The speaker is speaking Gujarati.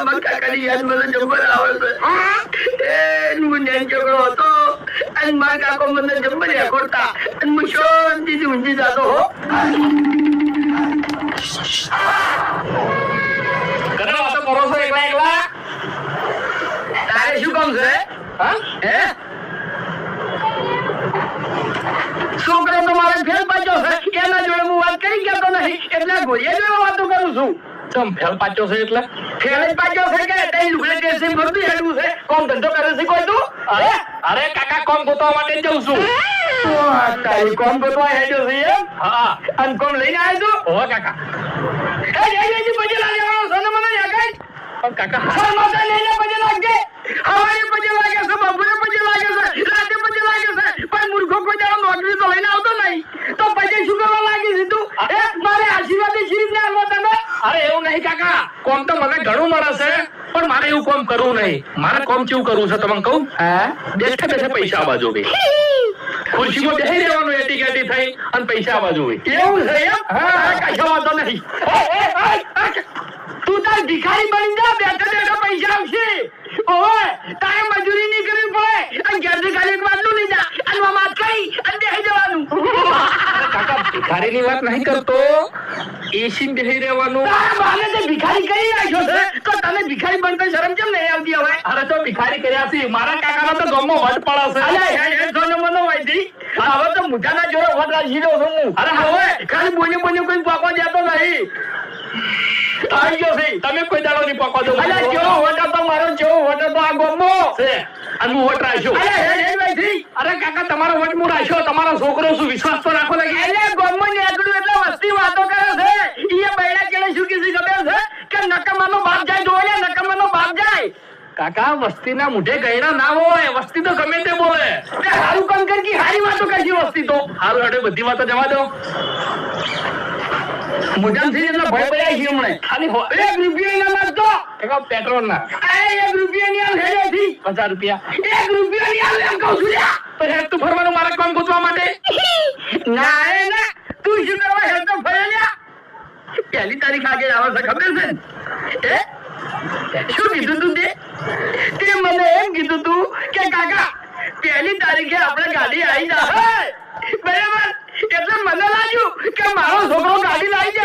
મારા કાકાની યાદ મને જબર આવે છે. હું નેન છોકરો હતો અને મારા કાકો મને જબર એકોડતા અને હું શાંતિથી ઊંઘી જતો હો. કરો તો કરો છો એકલા એકલા. તારે શું કામ છે? હે છોકરો તો મારે ફેલ પાછો છે, એના જોડે હું વાત કરી ગયો નહીં એટલે ગોળિયા જોડે વાતો કરું છું. ચમ ફેલ પાછો છે એટલે ફેલ જ પાછો છે કે તઈ લુગડે કેસી ફરતું હેડું છે? કોમ ધંધો કરે છે કોઈ તું? અરે અરે કાકા કોમ ગોતવા માટે જ જઉં છું. તારી કોમ ગોતવા હેડ્યો છે એમ? હા અને કોમ લઈને આવ્યો તું? હો કાકા. પછી લાગવાનો સોનો મને યાકાય પણ કાકા માતા લઈને પછી લાગજે. હવારે પછી લાગે છે, બપોરે પછી લાગે છે, રાતે પછી લાગે છે, પણ મૂર્ખો કોઈ દાડો નોકરી તો લઈને આવતો નહીં તો પછી શું કરવા લાગી છે તું? મારે આશીર્વાદ શીરીફ ને આવો તમે. અરે એવું નહીં કાકા, કોમ તો મને ઘણું મળે છે પણ મારે એવું કોમ કરવું નહીં. મારે કોમ કેવું કરવું છે તમને કહું? બેઠા બેઠા પૈસા આવવા જોવે, ખુરશીમાં બેસી રહેવાનું એટી કેટી થઈ અને પૈસા આવવા જોવે. એવું છે એમ? કશો વાંધો નહીં. તું તાર ભિખારી બની જા, બેઠા બેઠા પૈસા આવશે. ઓય તારે મજૂરી નહીં કરવી પડે અને ઘેરથી ખાલી એક બાટલું લઈ જા અને વાત કરી અને બેસી જવાનું. કાકા ભિખારીની વાત નહીં કરતો, એસી બેસી રહેવાનું. તારા બાને તે ભિખારી કરી નાખ્યો છે તો તને ભિખારી બનતા શરમ કેમ નહીં આવતી હવે? અરે તો ભિખારી કર્યા છે, મારા કાકાનો તો ગામમાં વટ પડે છે. અલ્યા હે સોનો મનો વાયદી હવે તો મુઠાના જોડે વટ રાખી દઉં છું હું. અરે હવે ખાલી બોને બોને કોઈ પાકો જતો નહીં. આવી ગયો છે. તમે કોઈ દાડો નહીં પકવા દો. અલ્યા જેવો વટ હતો મારો, જેવો વટ હતો આ ગોમનો. છે અને હું વટ રાખ્યો. અલ્યા હે વાયદી અરે કાકા તમારો વટ હું રાખ્યો, તમારો છોકરો શું વિશ્વાસ તો રાખો લાગે. અલ્યા ગોમમાં નીકળ્યું એટલે વસ્તી વાતો કરે છે. ઈ બૈડા કેળે શું કીધી ખબર છે કે નકમાનો બાપ જાય જોડે, નકમાનો બાપ જાય. કાકા વસ્તીના મુઢે ગયડા ના હોય, વસ્તી તો ગમે તે બોલે. તે હારું કામ કર કે હારી વાતો કરશી વસ્તી તો. હારું હેડે બધી વાતો જવા દો. મોઢામ થી એટલે ભય ભરાય છે હમણે. ખાલી હો- 1 રૂપિયા ના માગતો. કાકા પેટ્રોલ ના આ 1 રૂપિયા ની આલ હેડેથી. 50 રૂપિયા. 1 રૂપિયા ની આલ એમ કહું છું લ્યા. તો હેડ તું ફરવાનું મારે કામ ગોતવા માટે. ના એ ના, તું શું કરવા હેડ તો ફરે લ્યા? પહેલી તારીખ આગળ આવે છે ખબર છે? શું કીધું તું તે મને એમ કીધું તું કે કાકા પહેલી તારીખે આપણે ગાડી આવી જાય બરાબર, એટલે મને લાગ્યું કે મારો છોકરો ગાડી લાવી